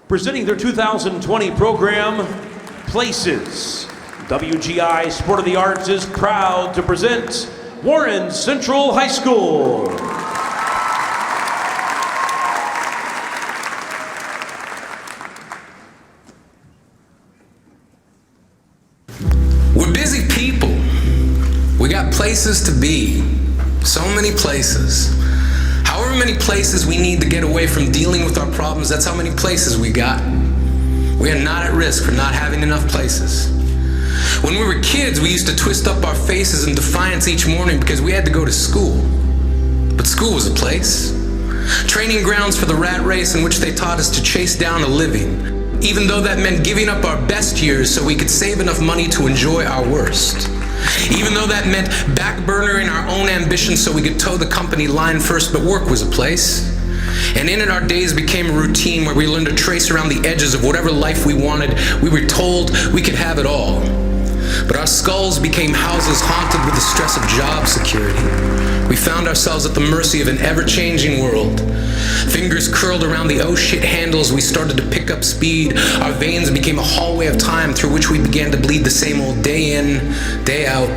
Presenting their 2020 program, Places. WGI Sport of the Arts is proud to present Warren Central High School. We're busy people. We got places to be. So many places. However many places we need to get away from dealing with our problems, that's how many places we got. We are not at risk for not having enough places. When we were kids, we used to twist up our faces in defiance each morning because we had to go to school. But school was a place. Training grounds for the rat race in which they taught us to chase down a living, even though that meant giving up our best years so we could save enough money to enjoy our worst. Even though that meant backburnering our own ambitions so we could toe the company line first, but work was a place. And in it, our days became a routine where we learned to trace around the edges of whatever life we wanted. We were told we could have it all. But our skulls became houses haunted with the stress of job security. We found ourselves at the mercy of an ever-changing world. Fingers curled around the oh shit handles, we started to pick up speed. Our veins became a hallway of time through which we began to bleed the same old day in, day out.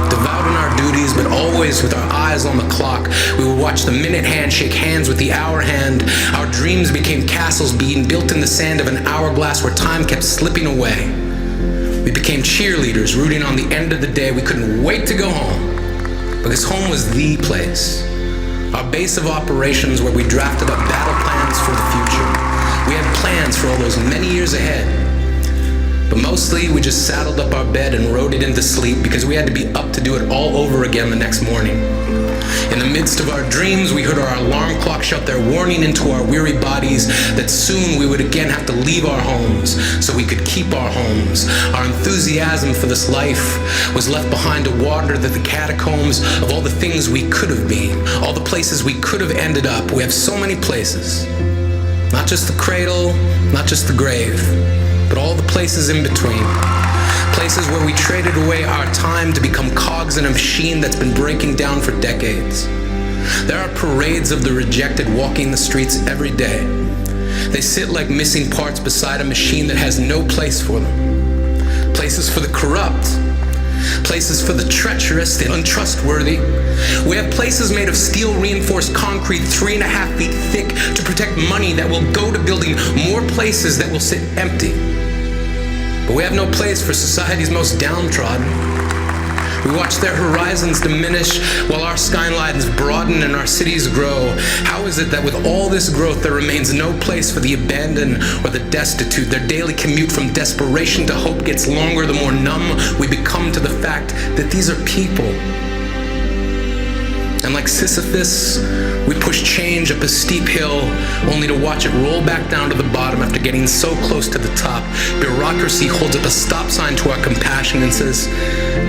Devout in our duties, but always with our eyes on the clock. We would watch the minute hand shake hands with the hour hand. Our dreams became castles being built in the sand of an hourglass where time kept slipping away. We became cheerleaders, rooting on the end of the day. We couldn't wait to go home, because home was the place. Our base of operations where we drafted up battle plans for the future. We had plans for all those many years ahead. But mostly, we just saddled up our bed and rode it into sleep because we had to be up to do it all over again the next morning. In the midst of our dreams, we heard our alarm clock shout their warning into our weary bodies that soon we would again have to leave our homes so we could keep our homes. Our enthusiasm for this life was left behind to water the catacombs of all the things we could have been, all the places we could have ended up. We have so many places. Not just the cradle, not just the grave, but all the places in between. Places where we traded away our time to become cogs in a machine that's been breaking down for decades. There are parades of the rejected walking the streets every day. They sit like missing parts beside a machine that has no place for them. Places for the corrupt. Places for the treacherous, the untrustworthy. We have places made of steel-reinforced concrete 3.5 feet thick to protect money that will go to building more places that will sit empty. But we have no place for society's most downtrodden. We watch their horizons diminish while our skylines broaden and our cities grow. How is it that with all this growth there remains no place for the abandoned or the destitute? Their daily commute from desperation to hope gets longer the more numb we become to the fact that these are people. And like Sisyphus, we push change up a steep hill only to watch it roll back down to the bottom after getting so close to the top. Bureaucracy holds up a stop sign to our compassion and says,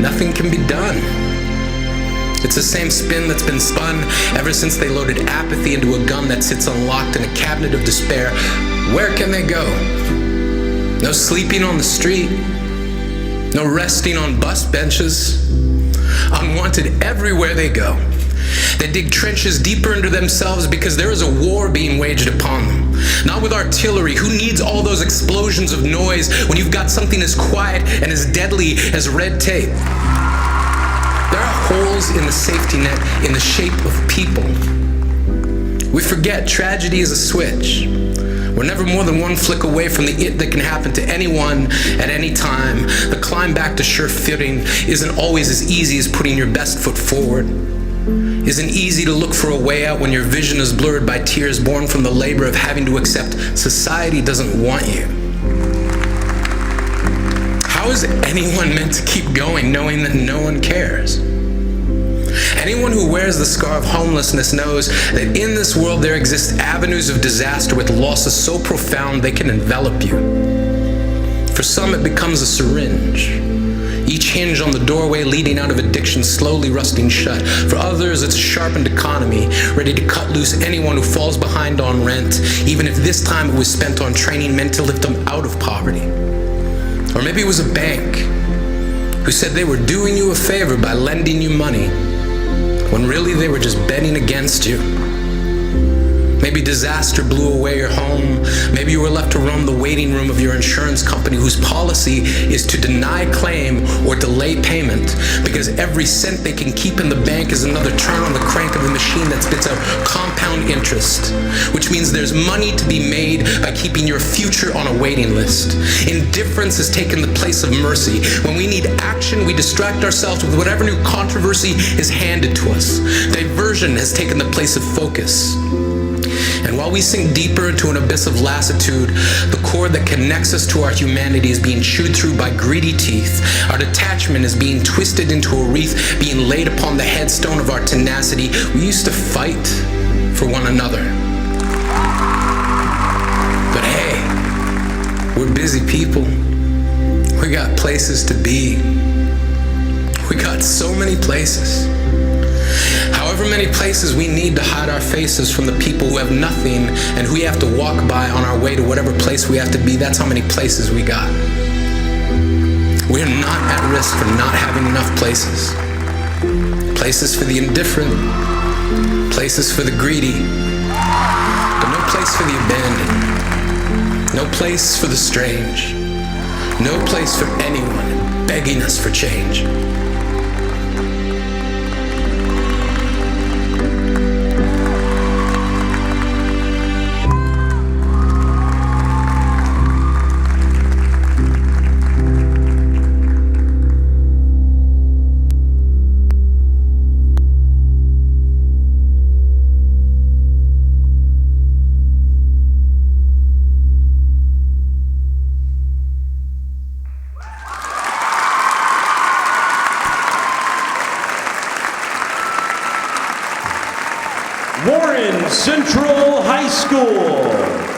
nothing can be done. It's the same spin that's been spun ever since they loaded apathy into a gun that sits unlocked in a cabinet of despair. Where can they go? No sleeping on the street. No resting on bus benches. Unwanted everywhere they go. They dig trenches deeper into themselves because there is a war being waged upon them. Not with artillery. Who needs all those explosions of noise when you've got something as quiet and as deadly as red tape? There are holes in the safety net in the shape of people. We forget tragedy is a switch. We're never more than one flick away from the it that can happen to anyone at any time. The climb back to sure footing isn't always as easy as putting your best foot forward. Isn't easy to look for a way out when your vision is blurred by tears born from the labor of having to accept society doesn't want you. How is anyone meant to keep going knowing that no one cares? Anyone who wears the scar of homelessness knows that in this world there exist avenues of disaster with losses so profound they can envelop you. For some it becomes a syringe. Each hinge on the doorway leading out of addiction slowly rusting shut. For others, it's a sharpened economy, ready to cut loose anyone who falls behind on rent, even if this time it was spent on training men to lift them out of poverty. Or maybe it was a bank who said they were doing you a favor by lending you money, when really they were just betting against you. Maybe disaster blew away your home. Maybe you were left to roam the waiting room of your insurance company, whose policy is to deny claim or delay payment because every cent they can keep in the bank is another turn on the crank of a machine that spits out compound interest, which means there's money to be made by keeping your future on a waiting list. Indifference has taken the place of mercy. When we need action, we distract ourselves with whatever new controversy is handed to us. Diversion has taken the place of focus. And while we sink deeper into an abyss of lassitude, the cord that connects us to our humanity is being chewed through by greedy teeth. Our detachment is being twisted into a wreath, being laid upon the headstone of our tenacity. We used to fight for one another. But hey, we're busy people. We got places to be. We got so many places. However many places we need to hide our faces from the people who have nothing and who we have to walk by on our way to whatever place we have to be, that's how many places we got. We're not at risk for not having enough places. Places for the indifferent, places for the greedy, but no place for the abandoned, no place for the strange, no place for anyone begging us for change. Warren Central High School.